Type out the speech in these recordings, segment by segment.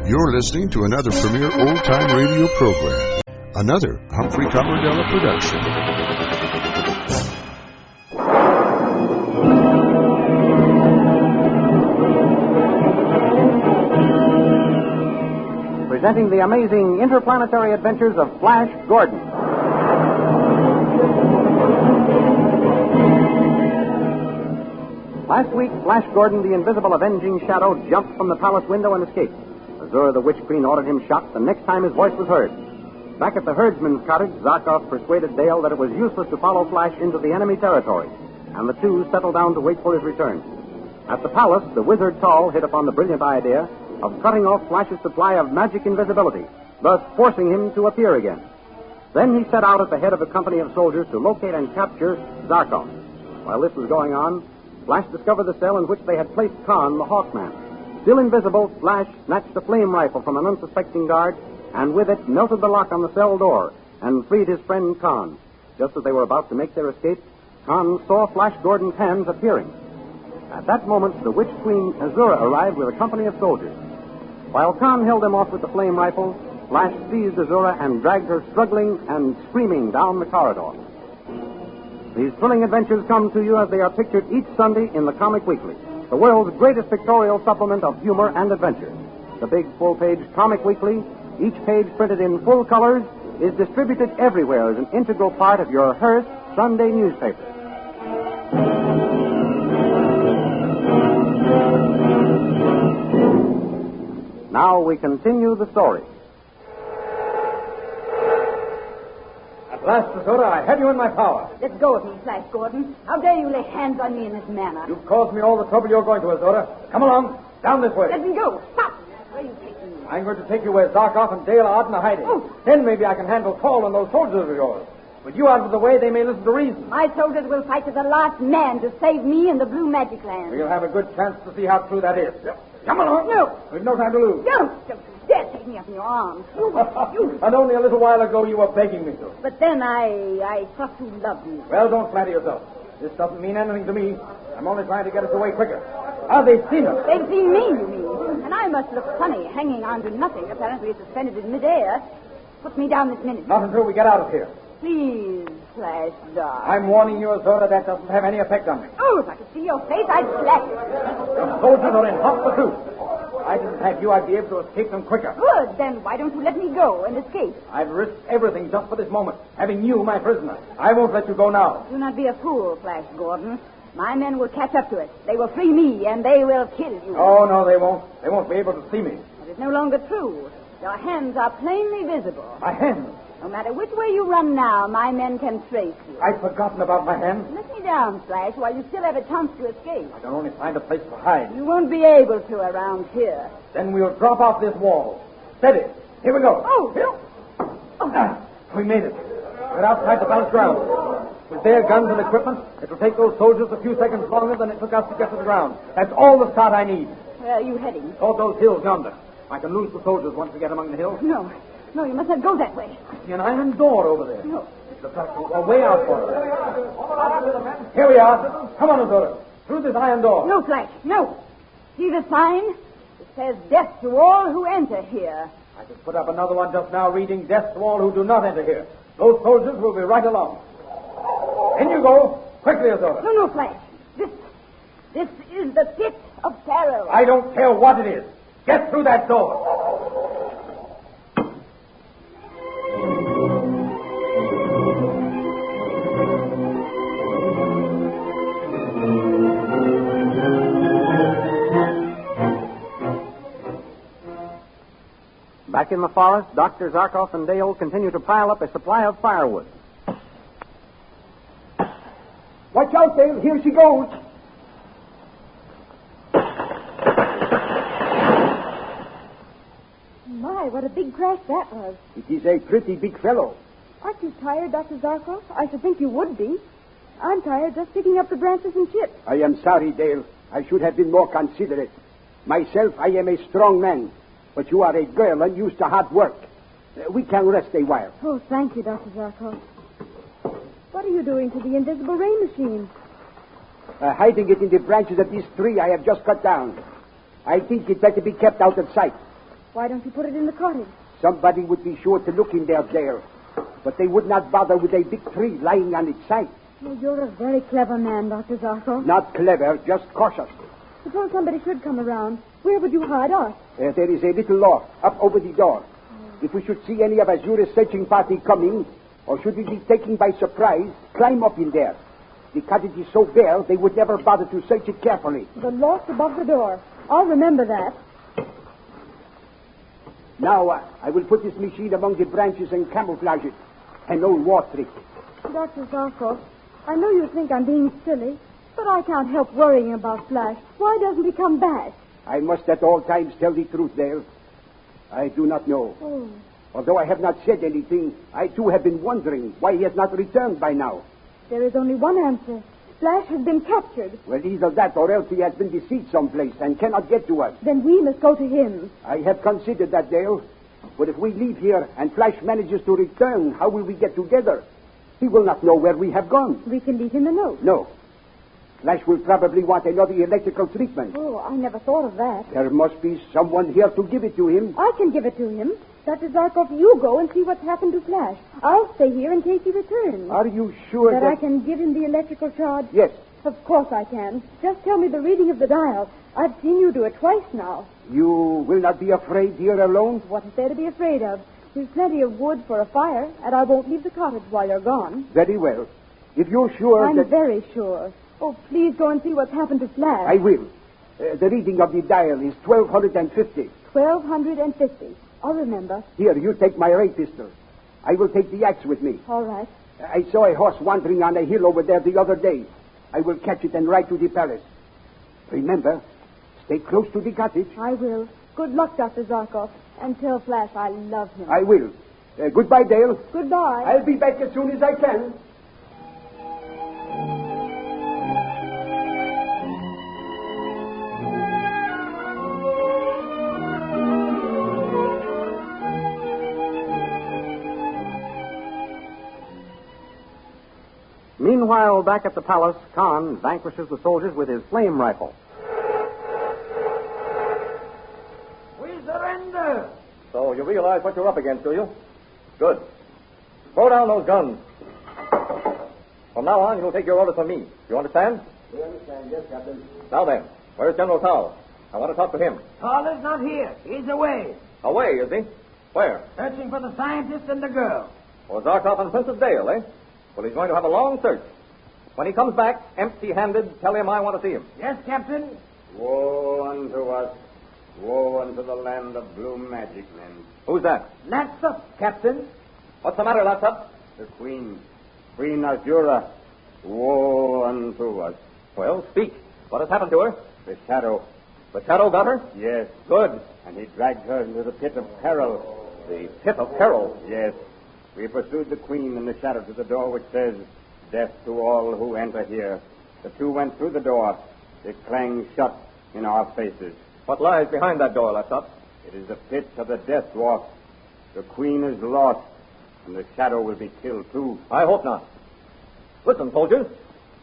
You're listening to another premier old-time radio program. Another Humphrey Coverdell production. Presenting the amazing interplanetary adventures of Flash Gordon. Last week, Flash Gordon, the invisible avenging shadow, jumped from the palace window and escaped. Azura, the witch queen, ordered him shot the next time his voice was heard. Back at the herdsman's cottage, Zarkov persuaded Dale that it was useless to follow Flash into the enemy territory, and the two settled down to wait for his return. At the palace, the wizard Tall hit upon the brilliant idea of cutting off Flash's supply of magic invisibility, thus forcing him to appear again. Then he set out at the head of a company of soldiers to locate and capture Zarkov. While this was going on, Flash discovered the cell in which they had placed Khan, the Hawkman. Still invisible, Flash snatched a flame rifle from an unsuspecting guard, and with it melted the lock on the cell door and freed his friend Khan. Just as they were about to make their escape, Khan saw Flash Gordon's hands appearing. At that moment, the witch queen Azura arrived with a company of soldiers. While Khan held them off with the flame rifle, Flash seized Azura and dragged her struggling and screaming down the corridor. These thrilling adventures come to you as they are pictured each Sunday in the Comic Weekly, the world's greatest pictorial supplement of humor and adventure. The big full-page Comic Weekly, each page printed in full colors, is distributed everywhere as an integral part of your Hearst Sunday newspaper. Now we continue the story. At last, Assorted, I have you in my power. Let go of me, Flash Gordon. How dare you lay hands on me in this manner? You've caused me all the trouble you're going to, Assorted. Come along. Down this way. Let me go. Stop. Where are you taking me? I'm going to take you where Zarkov and Dale Arden are hiding. Oh. Then maybe I can handle Tall and those soldiers of yours. With you out of the way, they may listen to reason. My soldiers will fight to the last man to save me in the Blue Magic Land. We'll have a good chance to see how true that is. Come along. No. We've no time to lose. Don't you dare take me up in your arms. You. And only a little while ago you were begging me to. But then I thought you loved me. Well, don't flatter yourself. This doesn't mean anything to me. I'm only trying to get us away quicker. They've seen us. They've seen me, you mean? And I must look funny, hanging on to nothing, apparently suspended in midair. Put me down this minute. Not until we get out of here. Please, Flash, darling. I'm warning you, Azora, that doesn't have any effect on me. Oh, if I could see your face, I'd slap you. The soldiers are in hot pursuit. If I didn't have you, I'd be able to escape them quicker. Good. Then why don't you let me go and escape? I've risked everything just for this moment, having you my prisoner. I won't let you go now. Do not be a fool, Flash Gordon. My men will catch up to us. They will free me, and they will kill you. Oh, no, they won't. They won't be able to see me. That is no longer true. Your hands are plainly visible. My hands? No matter which way you run now, my men can trace you. I've forgotten about my hands. Let me down, Flash, while you still have a chance to escape. I can only find a place to hide. You won't be able to around here. Then we'll drop off this wall. Steady. Here we go. Oh! We made it. We're outside the palace grounds. With their guns and equipment, it will take those soldiers a few seconds longer than it took us to get to the ground. That's all the start I need. Where are you heading? Toward those hills yonder. I can lose the soldiers once we get among the hills. No, you must not go that way. I see an iron door over there. No. Looks like we're way out for it. Here we are. Come on, Azora. Through this iron door. No, Flash, no. See the sign? It says death to all who enter here. I could put up another one just now reading death to all who do not enter here. Those soldiers will be right along. In you go. Quickly, Azora. No, Flash. This is the Pit of Peril. I don't care what it is. Get through that door. Back in the forest, Dr. Zarkov and Dale continue to pile up a supply of firewood. Watch out, Dale. Here she goes. My, what a big crash that was. It is a pretty big fellow. Aren't you tired, Dr. Zarkov? I should think you would be. I'm tired just picking up the branches and chips. I am sorry, Dale. I should have been more considerate. Myself, I am a strong man. But you are a girl and used to hard work. We can rest a while. Oh, thank you, Dr. Zarkov. What are you doing to the invisible ray machine? hiding it in the branches of this tree I have just cut down. I think it better be kept out of sight. Why don't you put it in the cottage? Somebody would be sure to look in there, Dale. But they would not bother with a big tree lying on its side. Oh, you're a very clever man, Dr. Zarkov. Not clever, just cautious. Suppose somebody should come around. Where would you hide us? There is a little loft up over the door. If we should see any of Azura's searching party coming, or should we be taken by surprise, climb up in there. The cottage is so bare, they would never bother to search it carefully. The loft above the door. I'll remember that. Now, I will put this machine among the branches and camouflage it. An old war trick. Dr. Zarkov, I know you think I'm being silly, but I can't help worrying about Flash. Why doesn't he come back? I must at all times tell the truth, Dale. I do not know. Oh. Although I have not said anything, I too have been wondering why he has not returned by now. There is only one answer. Flash has been captured. Well, either that or else he has been deceived someplace and cannot get to us. Then we must go to him. I have considered that, Dale. But if we leave here and Flash manages to return, how will we get together? He will not know where we have gone. We can leave him a note. No. Flash will probably want another electrical treatment. Oh, I never thought of that. There must be someone here to give it to him. I can give it to him. Dr. Zarkov, you go and see what's happened to Flash. I'll stay here in case he returns. Are you sure that I can give him the electrical charge? Yes. Of course I can. Just tell me the reading of the dial. I've seen you do it twice now. You will not be afraid here alone? What is there to be afraid of? There's plenty of wood for a fire, and I won't leave the cottage while you're gone. Very well. If you're sure I'm very sure. Oh, please go and see what's happened to Flash. I will. The reading of the dial is 1250. 1250. I'll remember. Here, you take my ray pistol. I will take the axe with me. All right. I saw a horse wandering on a hill over there the other day. I will catch it and ride to the palace. Remember, stay close to the cottage. I will. Good luck, Dr. Zarkov. And tell Flash I love him. I will. Goodbye, Dale. Goodbye. I'll be back as soon as I can. Meanwhile, back at the palace, Khan vanquishes the soldiers with his flame rifle. We surrender. So you realize what you're up against, do you? Good. Throw down those guns. From now on, you'll take your orders from me. You understand? We understand, yes, Captain. Now then, where's General Tao? I want to talk to him. Tall is not here. He's away. Away, is he? Where? Searching for the scientist and the girl. For Zarkov and Princess Dale, eh? Well, he's going to have a long search. When he comes back, empty-handed, tell him I want to see him. Yes, Captain. Woe unto us. Woe unto the land of blue magic men. Who's that? Latsup, Captain. What's the matter, Latsup? The Queen Azura. Woe unto us. Well, speak. What has happened to her? The shadow. The shadow got her? Yes. Good. And he dragged her into the Pit of Peril. The Pit of Peril? Yes. We pursued the Queen in the shadow to the door which says, "Death to all who enter here." The two went through the door. It clanged shut in our faces. What lies behind that door, Latsup? It is the pit of the Death Dwarf. The Queen is lost, and the shadow will be killed too. I hope not. Listen, soldiers.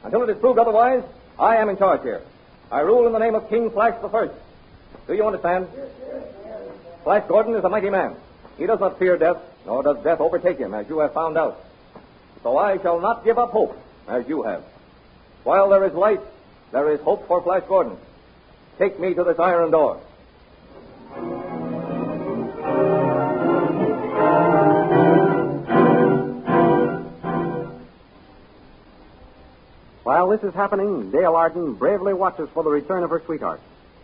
Until it is proved otherwise, I am in charge here. I rule in the name of King Flash the First. Do you understand? Yes. Flash Gordon is a mighty man. He does not fear death, nor does death overtake him, as you have found out. So I shall not give up hope, as you have. While there is life, there is hope for Flash Gordon. Take me to this iron door. While this is happening, Dale Arden bravely watches for the return of her sweetheart.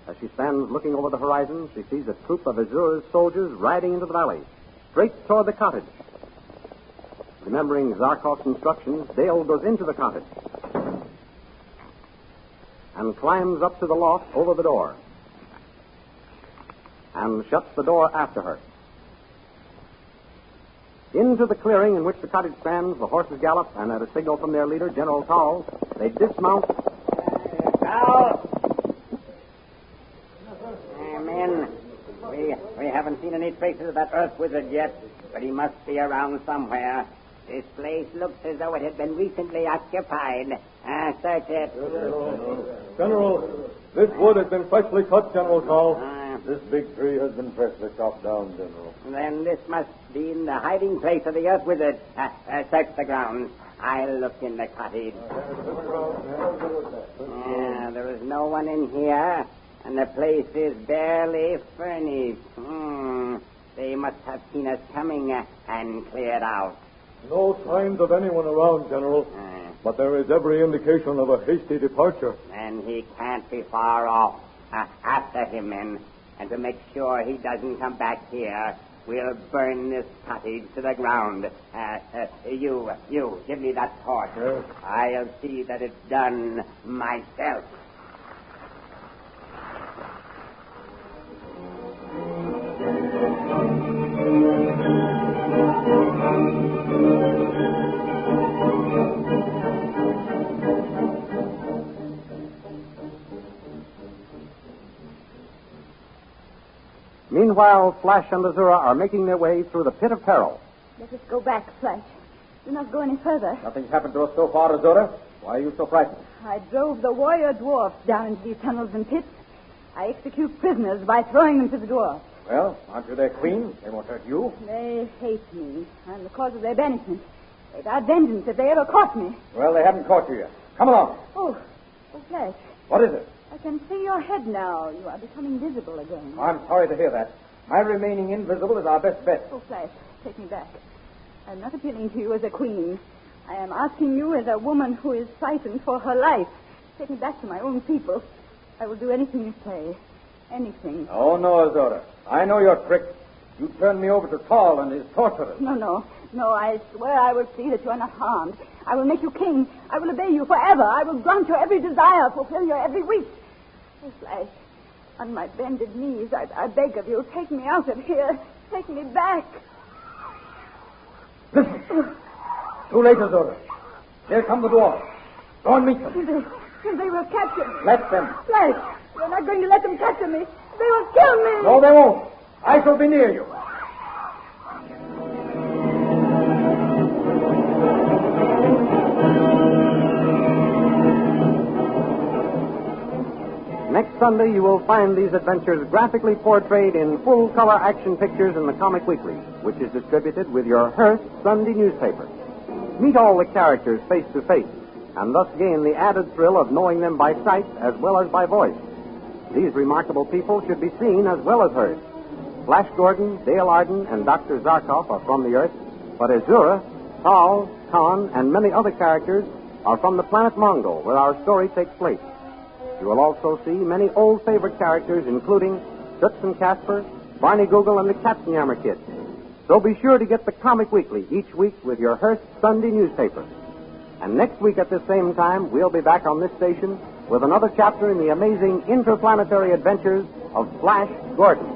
As she stands looking over the horizon, she sees a troop of Azura's soldiers riding into the valley, straight toward the cottage. Remembering Zarkov's instructions, Dale goes into the cottage and climbs up to the loft over the door and shuts the door after her. Into the clearing in which the cottage stands, the horses gallop, and at a signal from their leader, General Towle, they dismount. Towle! Men, we haven't seen any traces of that Earth wizard yet, but he must be around somewhere. This place looks as though it had been recently occupied. Search it. General, this wood has been freshly cut, General Carl. This big tree has been freshly chopped down, General. Then this must be in the hiding place of the Earth Wizard. Search the grounds. I'll look in the cottage. There is no one in here, and the place is barely furnished. They must have seen us coming and cleared out. No signs of anyone around, General. But there is every indication of a hasty departure. And he can't be far off. After him, men. And to make sure he doesn't come back here, we'll burn this cottage to the ground. You, give me that torch. Yes. I'll see that it's done myself. Meanwhile, Flash and Azura are making their way through the Pit of Peril. Let us go back, Flash. Do not go any further. Nothing's happened to us so far, Azora. Why are you so frightened? I drove the warrior dwarfs down into these tunnels and pits. I execute prisoners by throwing them to the dwarfs. Well, aren't you their queen? They won't hurt you. They hate me. I'm the cause of their banishment. They got vengeance if they ever caught me. Well, they haven't caught you yet. Come along. Oh, Flash. What is it? I can see your head now. You are becoming visible again. I'm sorry to hear that. My remaining invisible is our best bet. Oh, Flash, take me back. I'm not appealing to you as a queen. I am asking you as a woman who is frightened for her life. Take me back to my own people. I will do anything you say. Anything. Oh, no, Azora. I know your trick. You turned me over to Tall and his torturers. No, I swear I will see that you are not harmed. I will make you king. I will obey you forever. I will grant your every desire, fulfill your every wish. Oh, Flash, on my bended knees, I beg of you, take me out of here. Take me back. Listen. Too late, Azora. Here come the dwarfs. Go and meet them. They will capture me. Let them. Flash, you're not going to let them capture me. They will kill me. No, they won't. I shall be near you. Next Sunday, you will find these adventures graphically portrayed in full-color action pictures in the Comic Weekly, which is distributed with your Hearst Sunday newspaper. Meet all the characters face to face, and thus gain the added thrill of knowing them by sight as well as by voice. These remarkable people should be seen as well as heard. Flash Gordon, Dale Arden, and Dr. Zarkov are from the Earth, but Azura, Tal, Khan, and many other characters are from the planet Mongo, where our story takes place. You will also see many old favorite characters, including Toots and Casper, Barney Google, and the Katzenjammer Kids. So be sure to get the Comic Weekly each week with your Hearst Sunday newspaper. And next week at the same time, we'll be back on this station with another chapter in the amazing interplanetary adventures of Flash Gordon.